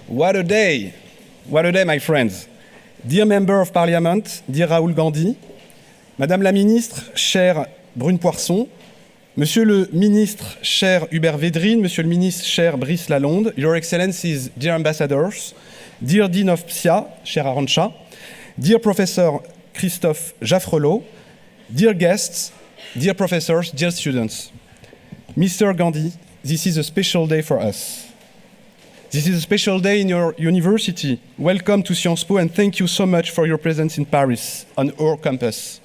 What a day! What a day, my friends. Dear Member of Parliament, dear Rahul Gandhi, Madame la Ministre, chère Brune Poisson, Monsieur le Ministre, cher Hubert Védrine, Monsieur le Ministre, cher Brice Lalonde, Your Excellencies, dear Ambassadors, dear Dean of PSIA, cher Arantxa, dear Professor Christophe Jaffrelot, dear guests, dear professors, dear students. Mr. Gandhi, this is a special day for us. This is a special day in your university. Welcome to Sciences Po and thank you so much for your presence in Paris, on our campus.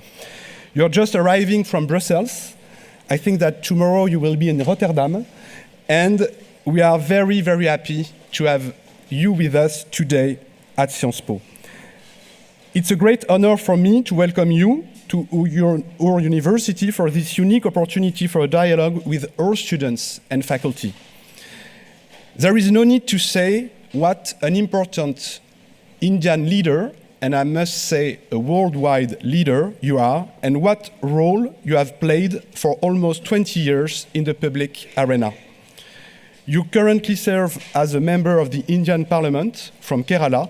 You're just arriving from Brussels. I think that tomorrow you will be in Rotterdam, and we are very, very happy to have you with us today at Sciences Po. It's a great honor for me to welcome you to our university for this unique opportunity for a dialogue with our students and faculty. There is no need to say what an important Indian leader, and I must say a worldwide leader you are, and what role you have played for almost 20 years in the public arena. You currently serve as a member of the Indian Parliament from Kerala,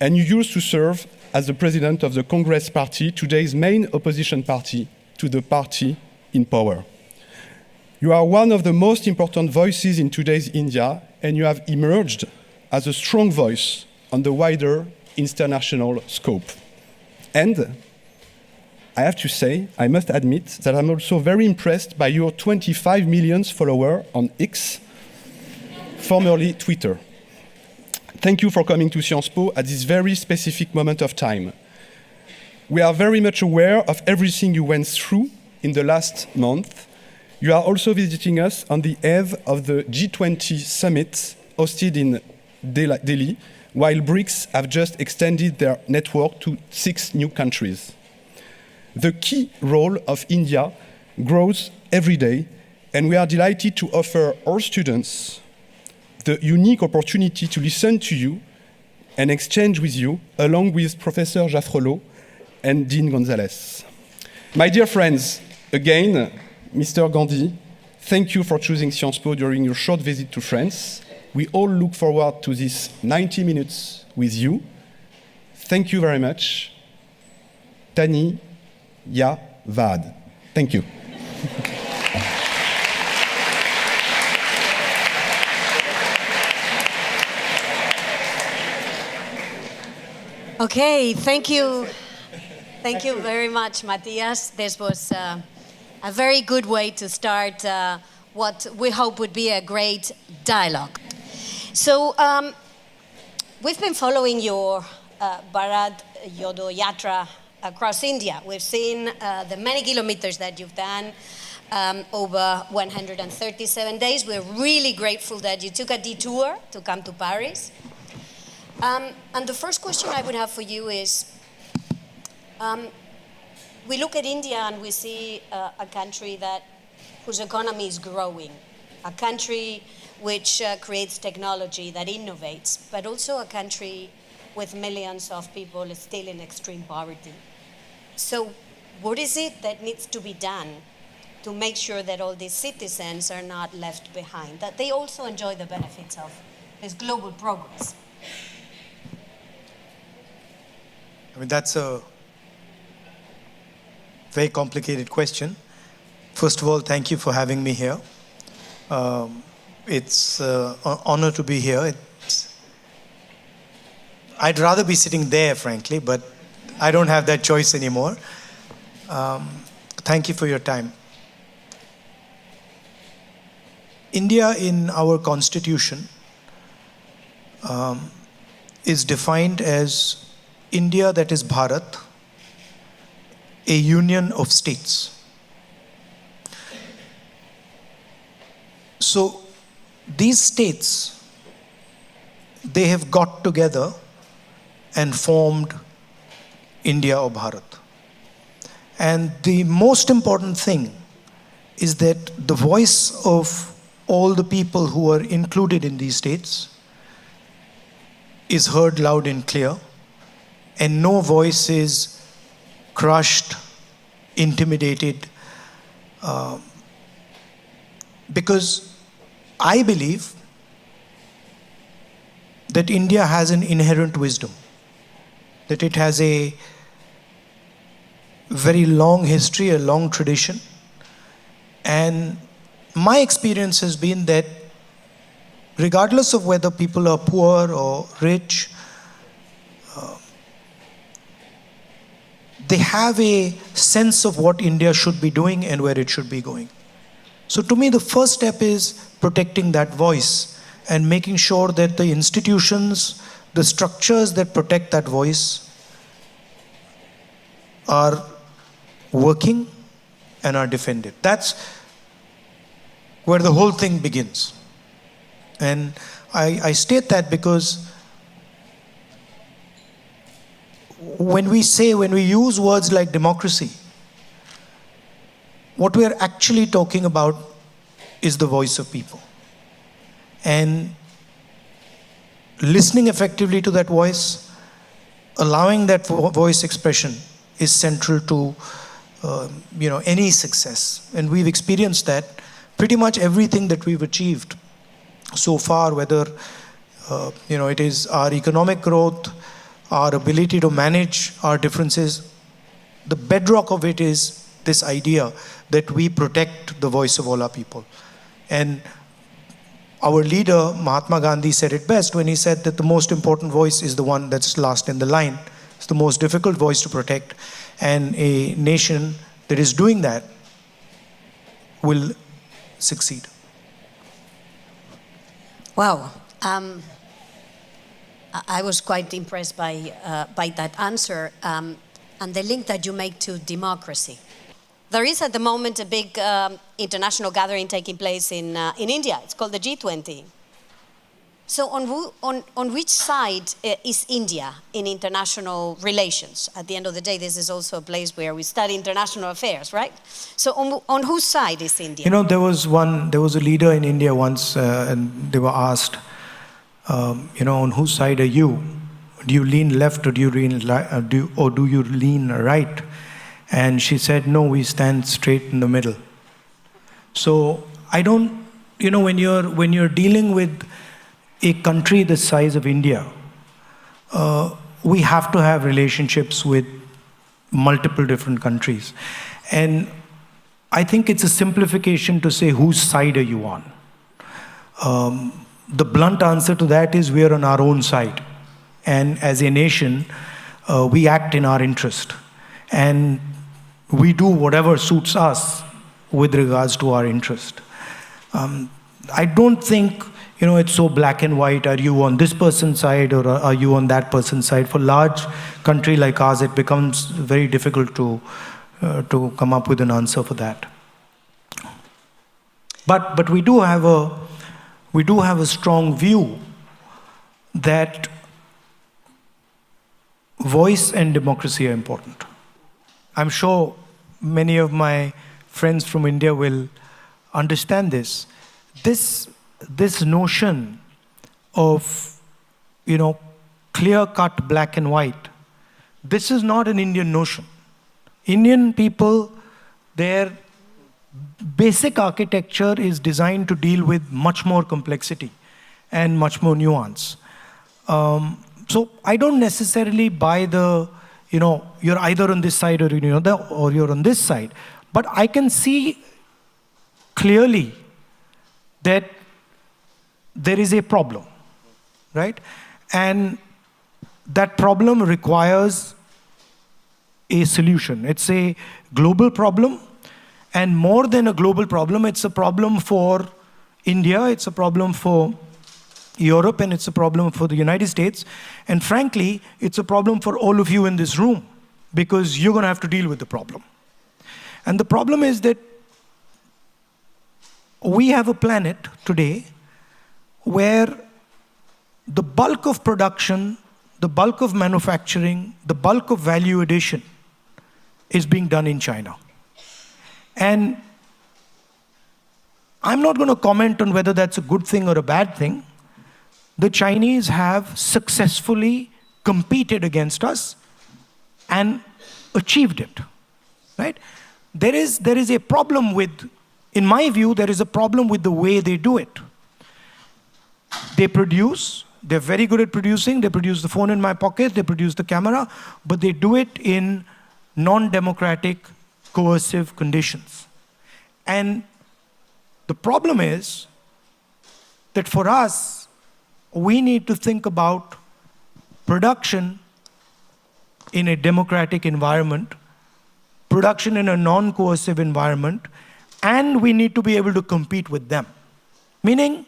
and you used to serve as the president of the Congress Party, today's main opposition party to the party in power. You are one of the most important voices in today's India, and you have emerged as a strong voice on the wider international scope. And I have to say, I must admit that I'm also very impressed by your 25 million followers on X, formerly Twitter. Thank you for coming to Sciences Po at this very specific moment of time. We are very much aware of everything you went through in the last month. You are also visiting us on the eve of the G20 summit hosted in Delhi, while BRICS have just extended their network to 6 new countries. The key role of India grows every day, and we are delighted to offer our students the unique opportunity to listen to you and exchange with you, along with Professor Jaffrelot and Dean Gonzalez. My dear friends, again, Mr. Gandhi, thank you for choosing Sciences Po during your short visit to France. We all look forward to this 90 minutes with you. Thank you very much. Tani Ya Vad. Thank you. Okay, thank you. Thank you very much, Matthias. This was a very good way to start what we hope would be a great dialogue. So we've been following your Bharat Jodo Yatra across India. We've seen the many kilometers that you've done over 137 days. We're really grateful that you took a detour to come to Paris. And the first question I would have for you is, we look at India and we see a country whose economy is growing, a country which creates technology, that innovates, but also a country with millions of people still in extreme poverty. So what is it that needs to be done to make sure that all these citizens are not left behind, that they also enjoy the benefits of this global progress? I mean, that's a very complicated question. First of all, thank you for having me here. It's an honor to be here. I'd rather be sitting there, frankly, but I don't have that choice anymore. Thank you for your time. India in our constitution is defined as India, that is Bharat, a union of states. So these states, they have got together and formed India or Bharat. And the most important thing is that the voice of all the people who are included in these states is heard loud and clear, and no voice is crushed, intimidated, because I believe that India has an inherent wisdom, that it has a very long history, a long tradition. And my experience has been that regardless of whether people are poor or rich, they have a sense of what India should be doing and where it should be going. So to me, the first step is protecting that voice and making sure that the institutions, the structures that protect that voice are working and are defended. That's where the whole thing begins. And I state that because when we use words like democracy, what we're actually talking about is the voice of people. And listening effectively to that voice, allowing that voice expression is central to any success. And we've experienced that pretty much everything that we've achieved so far, whether it is our economic growth, our ability to manage our differences, the bedrock of it is this idea that we protect the voice of all our people. And our leader, Mahatma Gandhi, said it best when he said that the most important voice is the one that's last in the line. It's the most difficult voice to protect. And a nation that is doing that will succeed. Wow. I was quite impressed by that answer and the link that you make to democracy. There is at the moment a big international gathering taking place in India. It's called the G20. So on which side is India in international relations? At the end of the day, this is also a place where we study international affairs, right? So on whose side is India? There was a leader in India once, and they were asked, on whose side are you? Do you lean left or do you lean right? And she said, no, we stand straight in the middle. So I don't, when you're dealing with a country the size of India, we have to have relationships with multiple different countries. And I think it's a simplification to say, whose side are you on? The blunt answer to that is we are on our own side. And as a nation, we act in our interest. And we do whatever suits us with regards to our interest. I don't think, it's so black and white. Are you on this person's side or are you on that person's side? For a large country like ours, it becomes very difficult to come up with an answer for that. But we do have a strong view that voice and democracy are important. I'm sure many of my friends from India will understand this. This notion of, clear-cut black and white, this is not an Indian notion. Indian people, their basic architecture is designed to deal with much more complexity and much more nuance. So I don't necessarily buy you're either on this side or you're on this side. But I can see clearly that there is a problem, right? And that problem requires a solution. It's a global problem, and more than a global problem, it's a problem for India, it's a problem for Europe, and it's a problem for the United States. And frankly, it's a problem for all of you in this room, because you're going to have to deal with the problem. And the problem is that we have a planet today where the bulk of production, the bulk of manufacturing, the bulk of value addition is being done in China. And I'm not going to comment on whether that's a good thing or a bad thing. The Chinese have successfully competed against us and achieved it, right? There is a problem with, in my view, there is a problem with the way they do it. They produce, They're very good at producing. They produce the phone in my pocket. They produce the camera. But they do it in non-democratic, coercive conditions. And the problem is that for us, we need to think about production in a democratic environment, production in a non-coercive environment, and we need to be able to compete with them. Meaning,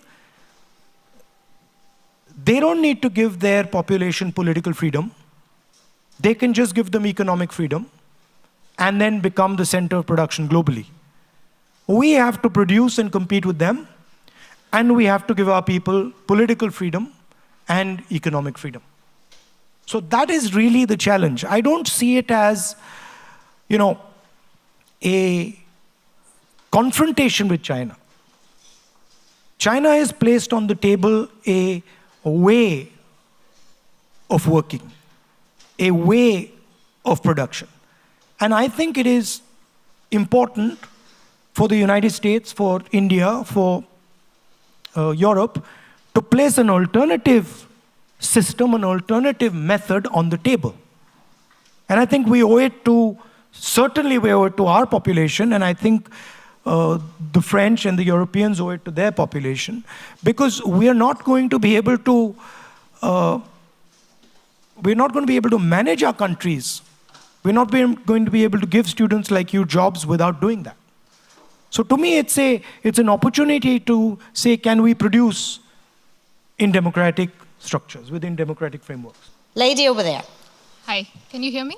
they don't need to give their population political freedom. They can just give them economic freedom and then become the center of production globally. We have to produce and compete with them, and we have to give our people political freedom and economic freedom. So that is really the challenge. I don't see it as, a confrontation with China. China has placed on the table a way of working, a way of production. And I think it is important for the United States, for India, for Europe, to place an alternative system, an alternative method on the table. And I think we owe it to, certainly we owe it to our population, and I think the French and the Europeans owe it to their population, because we are not going to be able to manage our countries. We're not going to be able to give students like you jobs without doing that. So to me, it's an opportunity to say, can we produce in democratic structures, within democratic frameworks? Lady over there. Hi, can you hear me?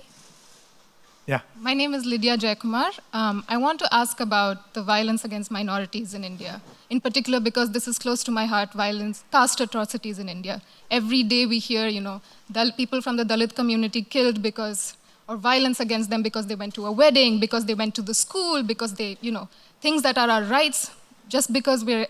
Yeah. My name is Lydia Jaikumar. I want to ask about the violence against minorities in India. In particular, because this is close to my heart, violence, caste atrocities in India. Every day we hear, people from the Dalit community killed or violence against them because they went to a wedding, because they went to the school, because they, things that are our rights, just because we're,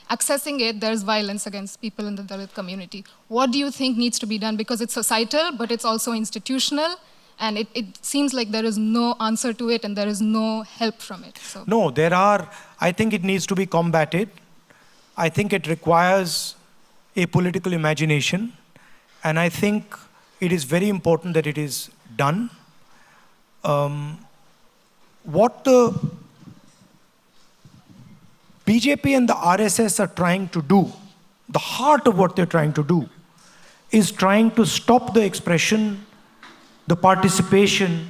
accessing it, there's violence against people in the Dalit community. What do you think needs to be done? Because it's societal, but it's also institutional, and it seems like there is no answer to it and there is no help from it. So. No, I think it needs to be combated. I think it requires a political imagination, and I think it is very important that it is done. What the BJP and the RSS are trying to do, the heart of what they're trying to do, is trying to stop the expression, the participation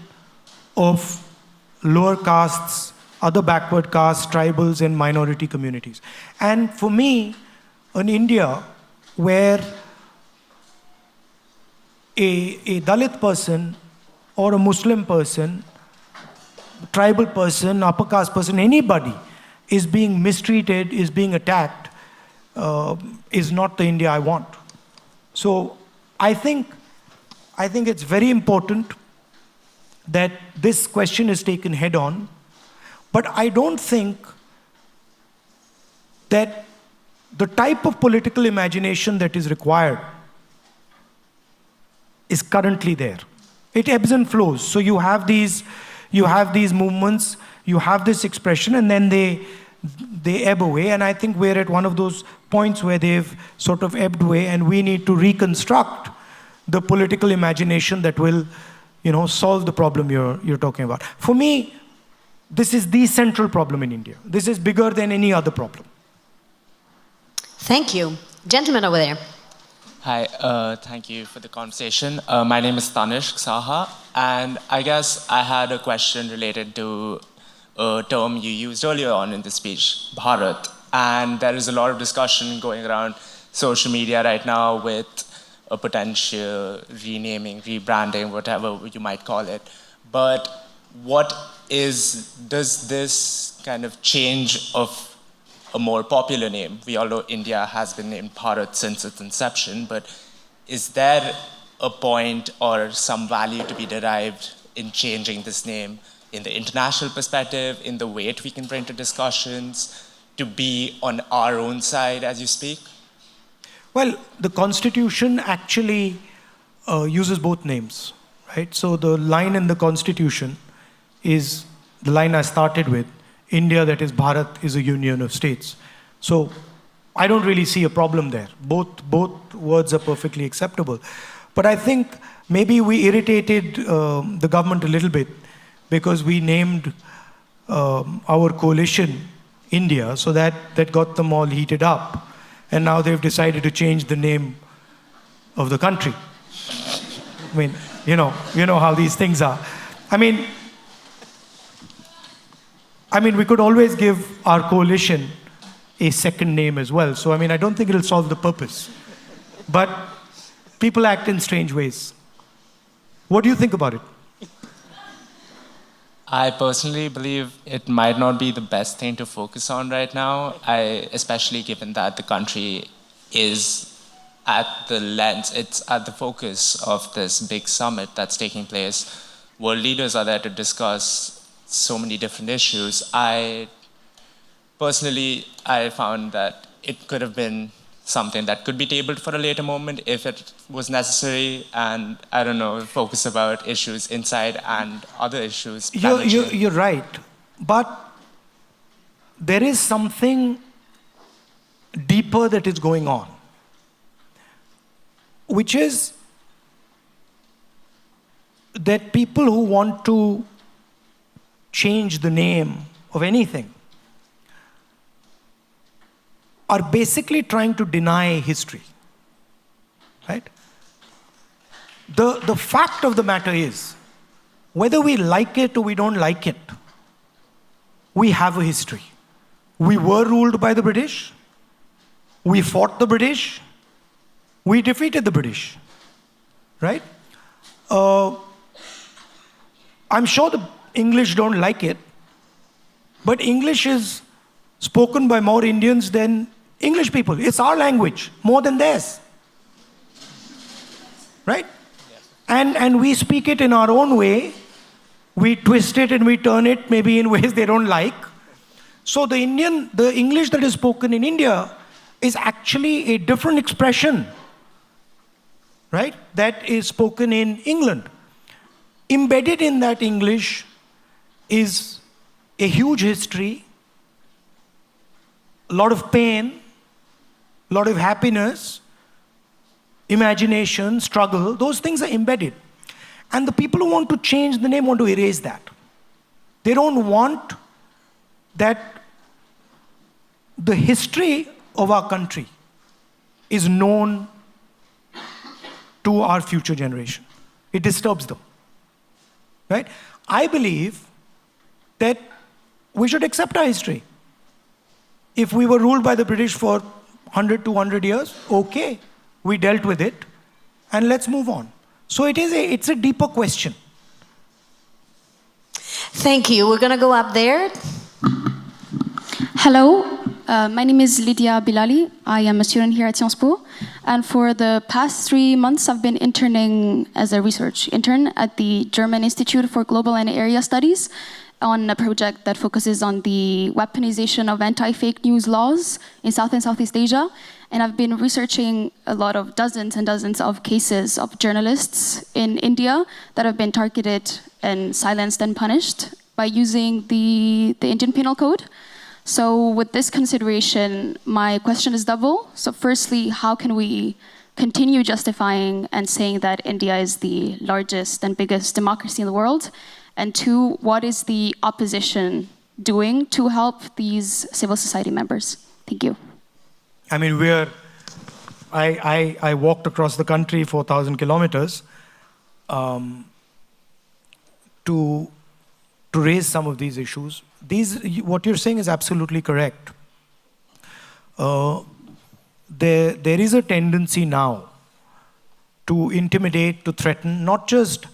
of lower castes, other backward castes, tribals, and minority communities. And for me, in India, where a Dalit person or a Muslim person, tribal person, upper caste person, anybody is being mistreated, is being attacked, is not the India I want. So I think it's very important that this question is taken head on, but I don't think that the type of political imagination that is required is currently there. It ebbs and flows. So you have these movements, you have this expression, and then they ebb away. And I think we're at one of those points where they've sort of ebbed away, and we need to reconstruct the political imagination that will, solve the problem you're talking about. For me, this is the central problem in India. This is bigger than any other problem. Thank you. Gentleman over there. Hi, thank you for the conversation. My name is Tanishq Saha, and I guess I had a question related to a term you used earlier on in the speech, Bharat. And there is a lot of discussion going around social media right now with a potential renaming, rebranding, whatever you might call it. But does this kind of change of a more popular name? We all know India has been named Bharat since its inception, but is there a point or some value to be derived in changing this name in the international perspective, in the weight we can bring to discussions, to be on our own side as you speak? Well, the Constitution actually uses both names, right? So the line in the Constitution is the line I started with. India, that is Bharat, is a union of states. So I don't really see a problem there. Both words are perfectly acceptable. But I think maybe we irritated the government a little bit because we named our coalition India, so that got them all heated up. And now they've decided to change the name of the country. I mean, you know how these things are. I mean, we could always give our coalition a second name as well. So, I don't think it'll solve the purpose. But people act in strange ways. What do you think about it? I personally believe it might not be the best thing to focus on right now, especially given that the country is at the lens, it's at the focus of this big summit that's taking place. World leaders are there to discuss so many different issues. Personally, I found that it could have been something that could be tabled for a later moment if it was necessary, and I don't know, focus about issues inside and other issues. You're right, but there is something deeper that is going on, which is that people who want to change the name of anything are basically trying to deny history, right? The fact of the matter is, whether we like it or we don't like it, we have a history. We were ruled by the British. We fought the British. We defeated the British, right? I'm sure the English don't like it, but English is spoken by more Indians than English people. It's our language, more than theirs. Right? And we speak it in our own way. We twist it and we turn it maybe in ways they don't like. So the English that is spoken in India is actually a different expression, right, that is spoken in England. Embedded in that English is a huge history, a lot of pain, a lot of happiness, imagination, struggle. Those things are embedded. And the people who want to change the name want to erase that. They don't want that the history of our country is known to our future generation. It disturbs them. Right? I believe that we should accept our history. If we were ruled by the British for 100, 200 years, okay, we dealt with it, and let's move on. So it's a deeper question. Thank you. We're going to go up there. Hello, my name is Lydia Bilali. I am a student here at Sciences Po. And for the past 3 months, I've been interning as a research intern at the German Institute for Global and Area Studies on a project that focuses on the weaponization of anti-fake news laws in South and Southeast Asia. And I've been researching a lot of dozens and dozens of cases of journalists in India that have been targeted and silenced and punished by using the Indian Penal Code. So with this consideration, my question is double. So firstly, how can we continue justifying and saying that India is the largest and biggest democracy in the world? And two, what is the opposition doing to help these civil society members? Thank you. I mean, I walked across the country 4,000 kilometers to raise some of these issues. What you're saying is absolutely correct. There is a tendency now to intimidate, to threaten, not just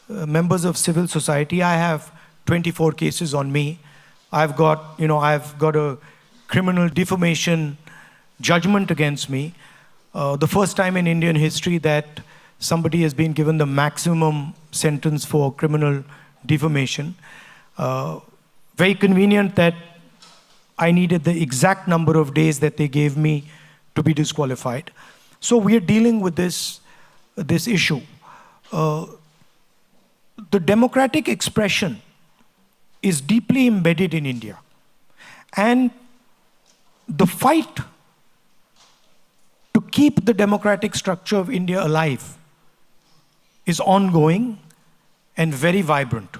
members of civil society. I have 24 cases on me. I've got a criminal defamation judgment against me. The first time in Indian history that somebody has been given the maximum sentence for criminal defamation. Very convenient that I needed the exact number of days that they gave me to be disqualified. So we are dealing with this issue. The democratic expression is deeply embedded in India. And the fight to keep the democratic structure of India alive is ongoing and very vibrant.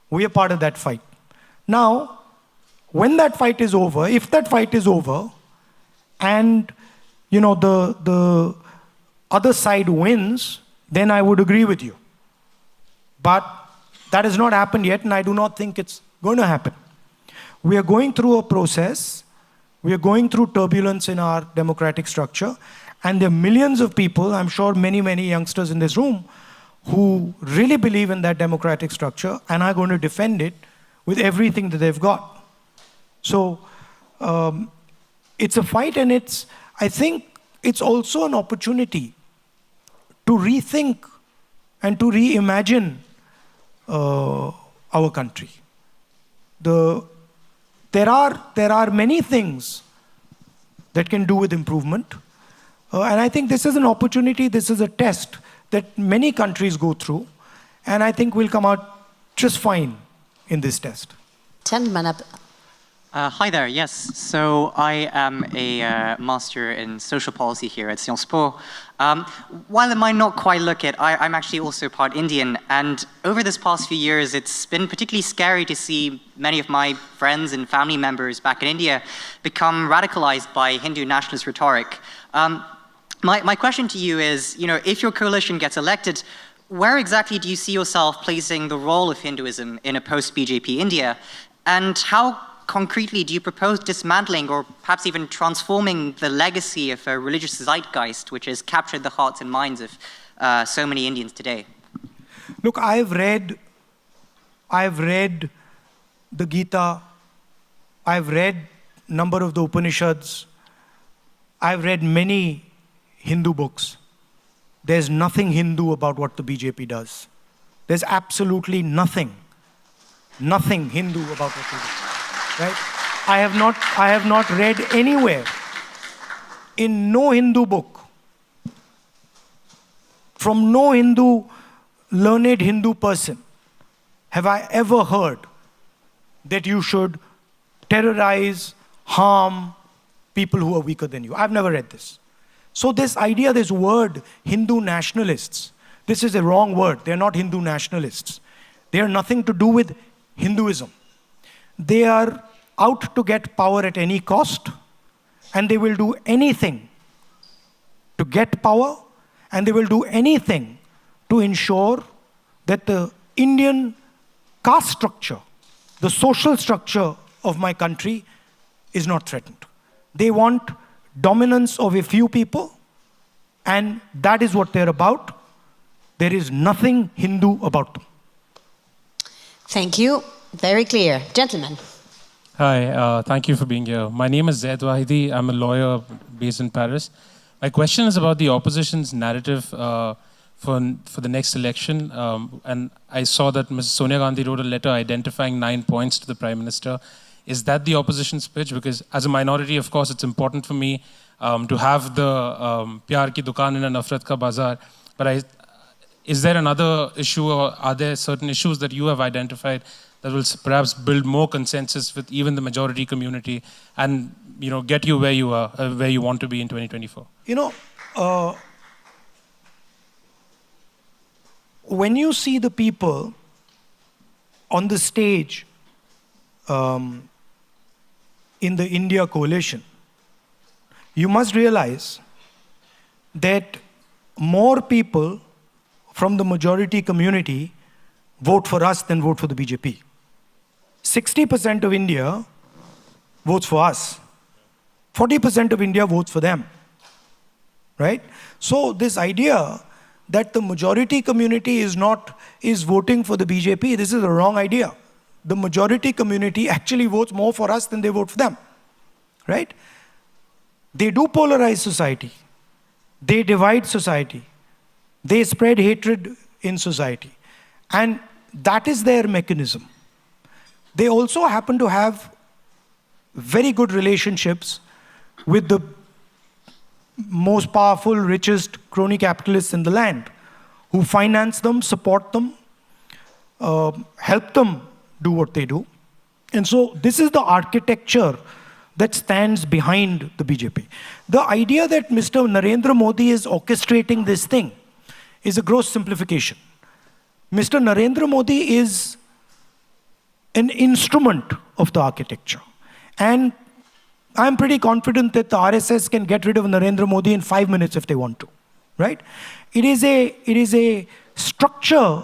We are part of that fight. Now, when that fight is over, if that fight is over, and the other side wins, then I would agree with you. But that has not happened yet, and I do not think it's going to happen. We are going through a process. We are going through turbulence in our democratic structure, and there are millions of people, I'm sure many, many youngsters in this room, who really believe in that democratic structure and are going to defend it with everything that they've got. So it's a fight, and I think it's also an opportunity to rethink and to reimagine our country. There are many things that can do with improvement, and I think this is an opportunity, this is a test that many countries go through, and I think we'll come out just fine in this test. Gentleman up. Hi there, yes. So I am a master in social policy here at Sciences Po. While it might not quite look it, I'm actually also part Indian, and over this past few years, it's been particularly scary to see many of my friends and family members back in India become radicalized by Hindu nationalist rhetoric. My question to you is, if your coalition gets elected, where exactly do you see yourself placing the role of Hinduism in a post-BJP India, and how concretely do you propose dismantling or perhaps even transforming the legacy of a religious zeitgeist which has captured the hearts and minds of so many Indians today? Look, I've read the Gita, I've read a number of the Upanishads, I've read many Hindu books. There's nothing Hindu about what the BJP does. There's absolutely nothing Hindu about what they do. Right? I have not read anywhere, in no Hindu book, from no learned Hindu person, have I ever heard that you should terrorize, harm people who are weaker than you. I've never read this. So this idea, this word, Hindu nationalists, this is a wrong word. They're not Hindu nationalists. They are nothing to do with Hinduism. They are out to get power at any cost, and they will do anything to get power, and they will do anything to ensure that the Indian caste structure, the social structure of my country is not threatened. They want dominance of a few people, and that is what they're about. There is nothing Hindu about them. Thank you. Very clear. Gentlemen. Hi, thank you for being here. My name is Zaid Wahidi. I'm a lawyer based in Paris. My question is about the opposition's narrative for the next election. And I saw that Ms. Sonia Gandhi wrote a letter identifying 9 points to the Prime Minister. Is that the opposition's pitch? Because as a minority, of course, it's important for me to have the Pyar ki dukaan in a Nafrat ka bazaar. But is there another issue, or are there certain issues that you have identified that will perhaps build more consensus with even the majority community and get you where you are, where you want to be in 2024? When you see the people on the stage in the India coalition, you must realize that more people from the majority community vote for us than vote for the BJP. 60% of India votes for us. 40% of India votes for them. Right? So this idea that the majority community is voting for the BJP, this is a wrong idea. The majority community actually votes more for us than they vote for them. Right? They do polarize society. They divide society. They spread hatred in society. And that is their mechanism. They also happen to have very good relationships with the most powerful, richest crony capitalists in the land, who finance them, support them, help them do what they do. And so this is the architecture that stands behind the BJP. The idea that Mr. Narendra Modi is orchestrating this thing is a gross simplification. Mr. Narendra Modi is an instrument of the architecture. And I'm pretty confident that the RSS can get rid of Narendra Modi in 5 minutes if they want to, right? It is a structure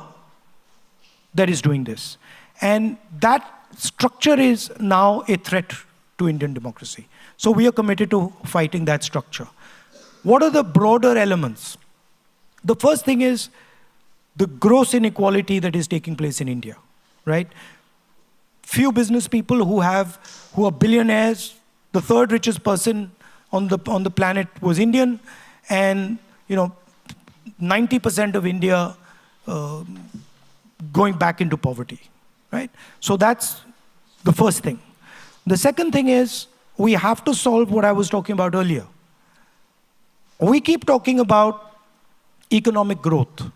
that is doing this. And that structure is now a threat to Indian democracy. So we are committed to fighting that structure. What are the broader elements? The first thing is the gross inequality that is taking place in India, right? Few business people who are billionaires. The third richest person on the planet was Indian, and 90% of India going back into poverty, right? So that's the first thing. The second thing is we have to solve what I was talking about earlier. We keep talking about economic growth.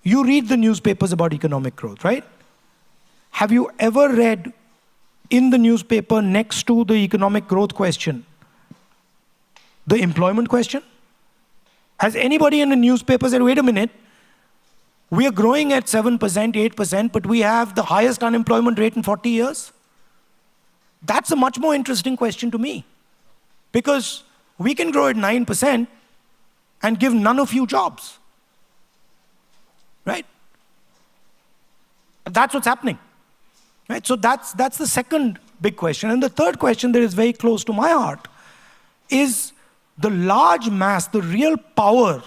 You read the newspapers about economic growth, right? Have you ever read in the newspaper next to the economic growth question, the employment question? Has anybody in the newspaper said, wait a minute, we are growing at 7%, 8%, but we have the highest unemployment rate in 40 years? That's a much more interesting question to me. Because we can grow at 9% and give none of you jobs. Right? That's what's happening. Right? So that's the second big question. And the third question that is very close to my heart is the large mass, the real power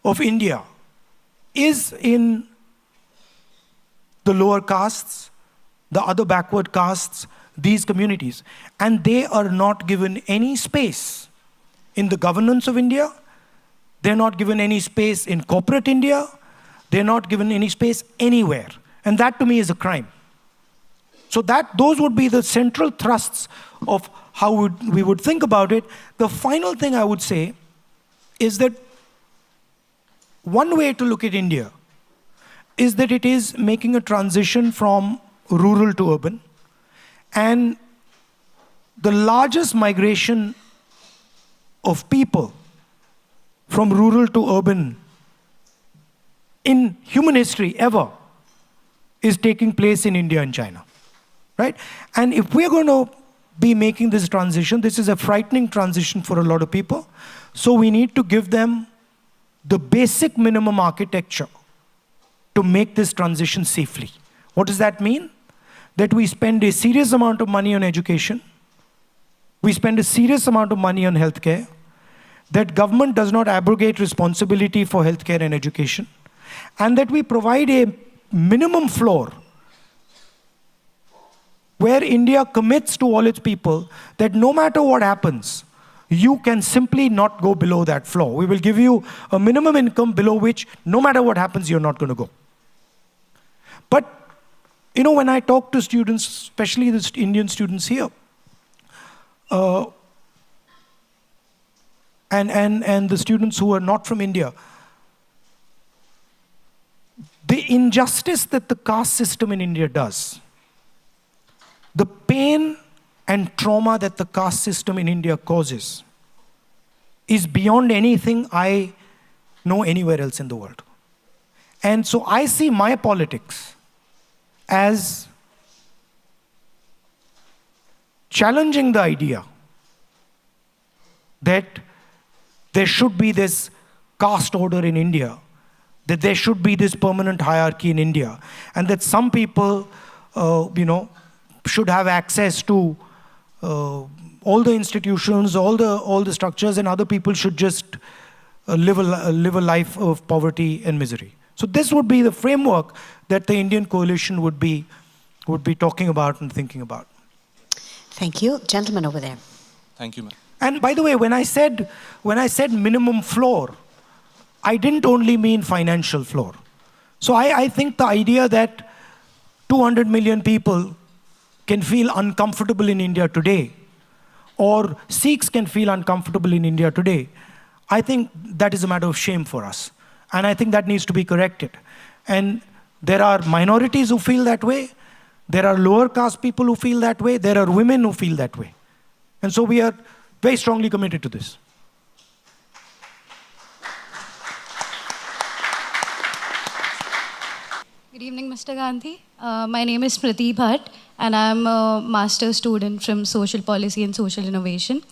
of India is in the lower castes, the other backward castes, these communities. And they are not given any space in the governance of India. They're not given any space in corporate India. They're not given any space anywhere. And that to me is a crime. So those would be the central thrusts of how we would think about it. The final thing I would say is that one way to look at India is that it is making a transition from rural to urban. And the largest migration of people from rural to urban in human history ever is taking place in India and China, right? And if we're going to be making this transition, this is a frightening transition for a lot of people. So we need to give them the basic minimum architecture to make this transition safely. What does that mean? That we spend a serious amount of money on education, we spend a serious amount of money on healthcare, that government does not abrogate responsibility for healthcare and education, and that we provide a minimum floor where India commits to all its people that no matter what happens, you can simply not go below that floor. We will give you a minimum income below which no matter what happens, you're not going to go. But when I talk to students, especially the Indian students here, and the students who are not from India, the injustice that the caste system in India does, the pain and trauma that the caste system in India causes, is beyond anything I know anywhere else in the world. And so I see my politics as challenging the idea that there should be this caste order in India, that there should be this permanent hierarchy in India, and that some people, should have access to all the institutions, all the structures, and other people should just live a life of poverty and misery. So this would be the framework that the Indian coalition would be talking about and thinking about. Thank you. Gentleman over there. Thank you, ma'am. And by the way, when I said minimum floor, I didn't only mean financial floor. So I think the idea that 200 million people can feel uncomfortable in India today, or Sikhs can feel uncomfortable in India today, I think that is a matter of shame for us. And I think that needs to be corrected. And there are minorities who feel that way. There are lower caste people who feel that way. There are women who feel that way. And so we are very strongly committed to this. Good evening, Mr. Gandhi. My name is Smriti Bhatt, and I'm a master's student from Social Policy and Social Innovation.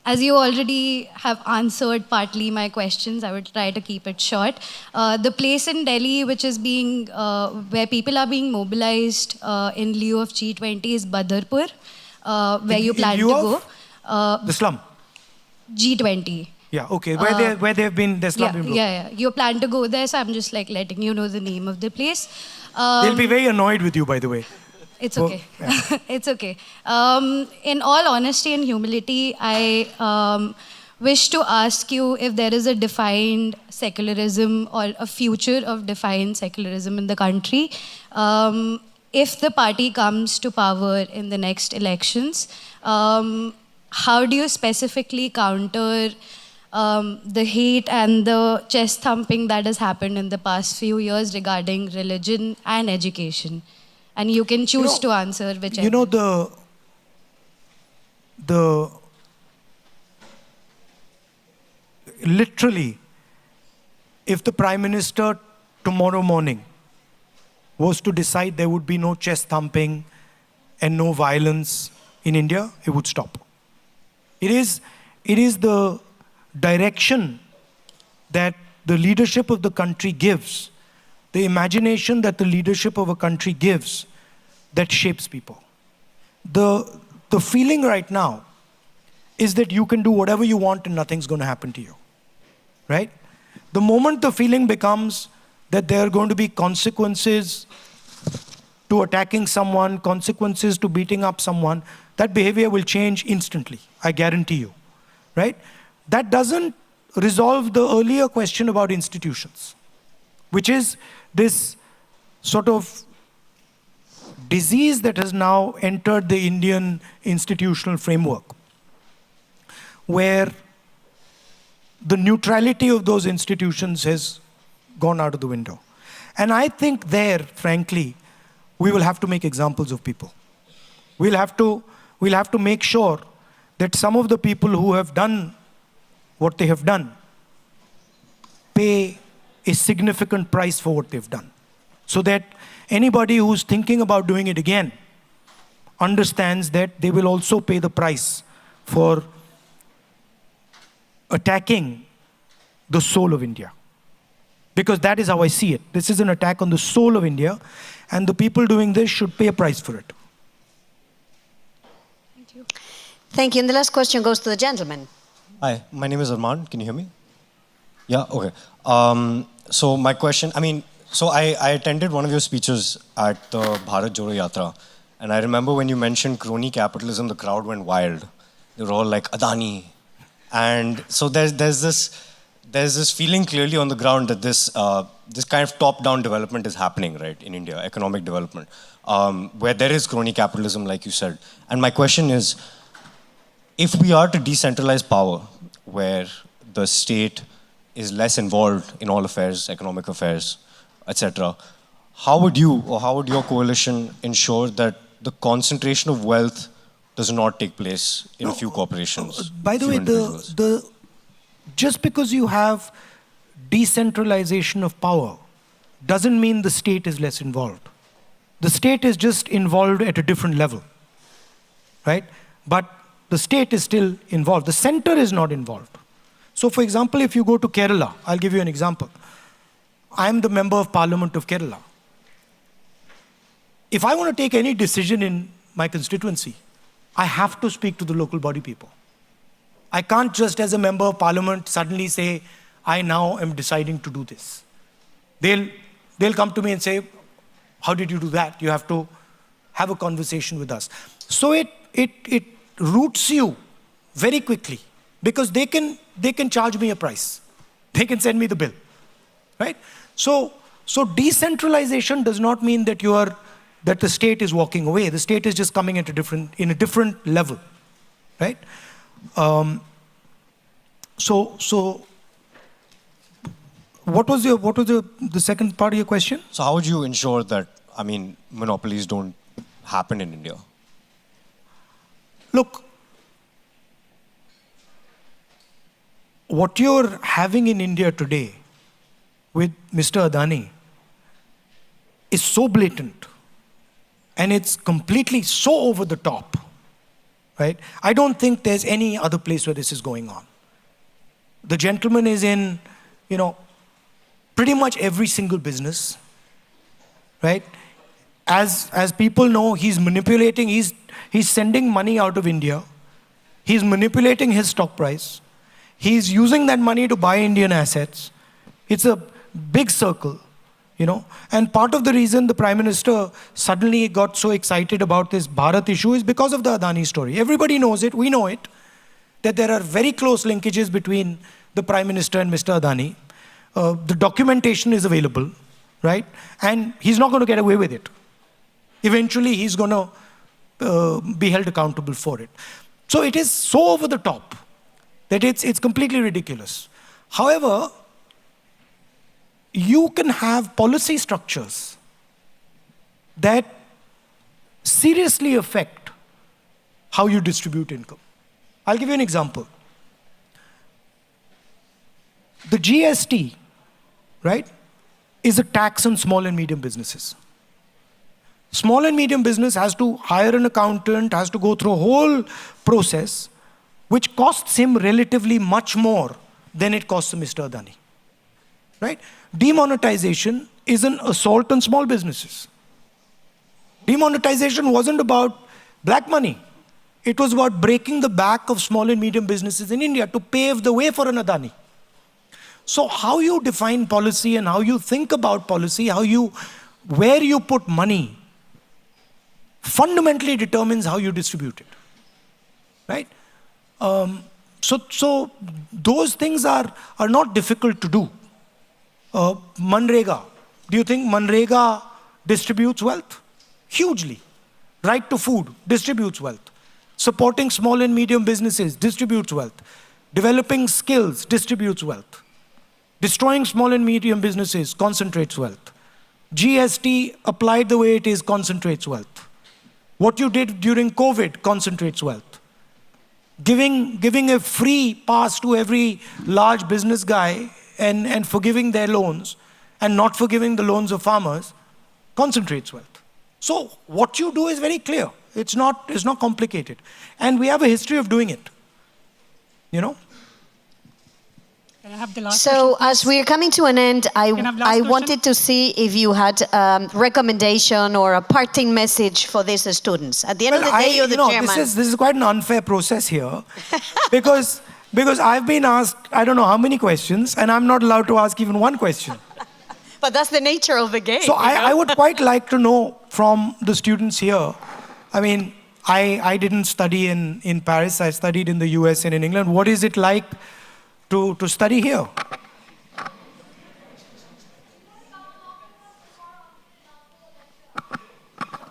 As you already have answered partly my questions, I will try to keep it short. The place in Delhi which is being, where people are being mobilized in lieu of G20 is Badarpur, where you plan to go. The slum? G20. Yeah, okay. Where they have been, their slum been broken. Yeah. You plan to go there, so I'm just like letting you know the name of the place. They'll be very annoyed with you, by the way. It's okay. Yeah. It's okay. In all honesty and humility, I wish to ask you if there is a defined secularism or a future of defined secularism in the country. If the party comes to power in the next elections, how do you specifically counter the hate and the chest thumping that has happened in the past few years regarding religion and education? And you can choose to answer whichever. You know, literally, if the Prime Minister tomorrow morning was to decide there would be no chest thumping and no violence in India, it would stop. It is the direction that the leadership of the country gives, the imagination that the leadership of a country gives, that shapes people. The feeling right now is that you can do whatever you want and nothing's going to happen to you, right? The moment the feeling becomes that there are going to be consequences to attacking someone, consequences to beating up someone, that behavior will change instantly, I guarantee you, right? That doesn't resolve the earlier question about institutions, which is this sort of disease that has now entered the Indian institutional framework, where the neutrality of those institutions has gone out of the window. And I think there, frankly, we will have to make examples of people. We'll have to make sure that some of the people who have done what they have done pay a significant price for what they've done, so that anybody who's thinking about doing it again understands that they will also pay the price for attacking the soul of India. Because that is how I see it. This is an attack on the soul of India, and the people doing this should pay a price for it. Thank you. Thank you. And the last question goes to the gentleman. Hi, my name is Arman. Can you hear me? Yeah, okay. So my question, I attended one of your speeches at the Bharat Jodo Yatra, and I remember when you mentioned crony capitalism, the crowd went wild. They were all like, Adani. And so there's this feeling clearly on the ground that this kind of top-down development is happening, right, in India, economic development, where there is crony capitalism, like you said. And my question is, if we are to decentralize power, where the state is less involved in all affairs, economic affairs, etc., how would you or how would your coalition ensure that the concentration of wealth does not take place in a few corporations? By the way, just because you have decentralization of power doesn't mean the state is less involved. The state is just involved at a different level, right? But the state is still involved. The center is not involved. So for example, if you go to Kerala, I'll give you an example. I'm the member of Parliament of Kerala. If I want to take any decision in my constituency, I have to speak to the local body people. I can't just as a member of Parliament suddenly say, I now am deciding to do this. They'll come to me and say, how did you do that? You have to have a conversation with us. So it roots you very quickly, because they can charge me a price. They can send me the bill, right? So decentralization does not mean that that the state is walking away. The state is just coming in a different level, right? So what was the second part of your question? So how would you ensure that, monopolies don't happen in India? look, what you're having in India today with Mr. Adani is so blatant, and it's completely so over the top, right? I don't think there's any other place where this is going on. The gentleman is in, pretty much every single business, right? As people know, he's manipulating, he's sending money out of India. He's manipulating his stock price. He's using that money to buy Indian assets. It's a big circle, And part of the reason the Prime Minister suddenly got so excited about this Bharat issue is because of the Adani story. Everybody knows it, we know it, that there are very close linkages between the Prime Minister and Mr. Adani. The documentation is available, right? And he's not going to get away with it. Eventually, he's going to be held accountable for it. So it is so over the top that it's completely ridiculous. However, you can have policy structures that seriously affect how you distribute income. I'll give you an example. The GST, right, is a tax on small and medium businesses. Small and medium business has to hire an accountant, has to go through a whole process, which costs him relatively much more than it costs Mr. Adani, right? Demonetization is an assault on small businesses. Demonetization wasn't about black money. It was about breaking the back of small and medium businesses in India to pave the way for an Adani. So how you define policy and how you think about policy, where you put money, fundamentally determines how you distribute it, right? So those things are not difficult to do. Manrega, do you think Manrega distributes wealth? Hugely. Right to food distributes wealth. Supporting small and medium businesses distributes wealth. Developing skills distributes wealth. Destroying small and medium businesses concentrates wealth. GST applied the way it is concentrates wealth. What you did during COVID concentrates wealth. Giving a free pass to every large business guy and forgiving their loans and not forgiving the loans of farmers concentrates wealth. So what you do is very clear. It's not complicated. And we have a history of doing it. Can I have the last So question, as we're coming to an end, I wanted to see if you had a recommendation or a parting message for these students. At the end of the day, you're the chairman. This is quite an unfair process here because I've been asked, I don't know how many questions, and I'm not allowed to ask even one question. But that's the nature of the game. So I would quite like to know from the students here. I mean, I didn't study in Paris. I studied in the US and in England. What is it like to study here?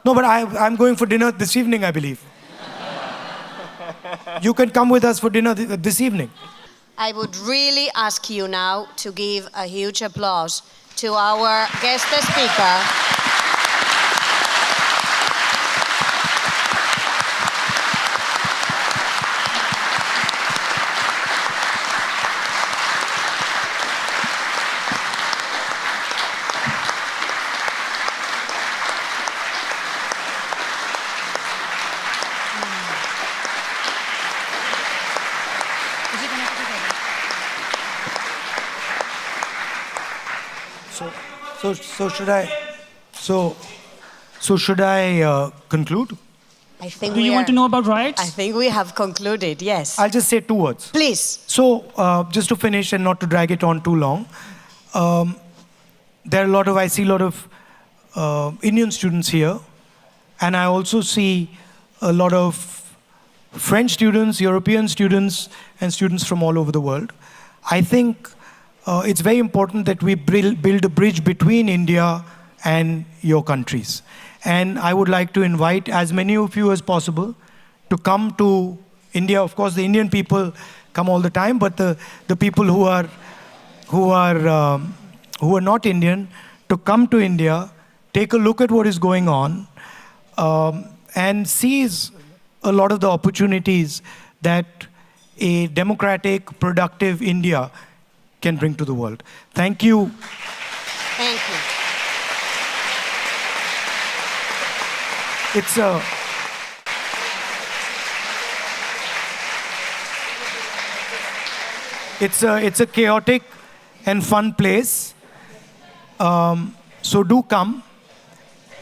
No, but I'm going for dinner this evening, I believe. You can come with us for dinner this evening. I would really ask you now to give a huge applause to our guest speaker. So should I conclude? I think do you want to know about riots? I think we have concluded, yes. I'll just say 2 words. Please. So just to finish and not to drag it on too long, I see a lot of Indian students here, and I also see a lot of French students, European students, and students from all over the world. I think it's very important that we build a bridge between India and your countries. And I would like to invite as many of you as possible to come to India. Of course, the Indian people come all the time, but the people who are not Indian, to come to India, take a look at what is going on, and seize a lot of the opportunities that a democratic, productive India can bring to the world. Thank you. Thank you. It's a chaotic and fun place. So do come.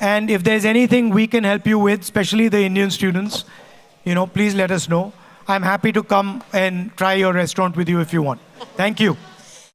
And if there's anything we can help you with, especially the Indian students, please let us know. I'm happy to come and try your restaurant with you if you want. Thank you.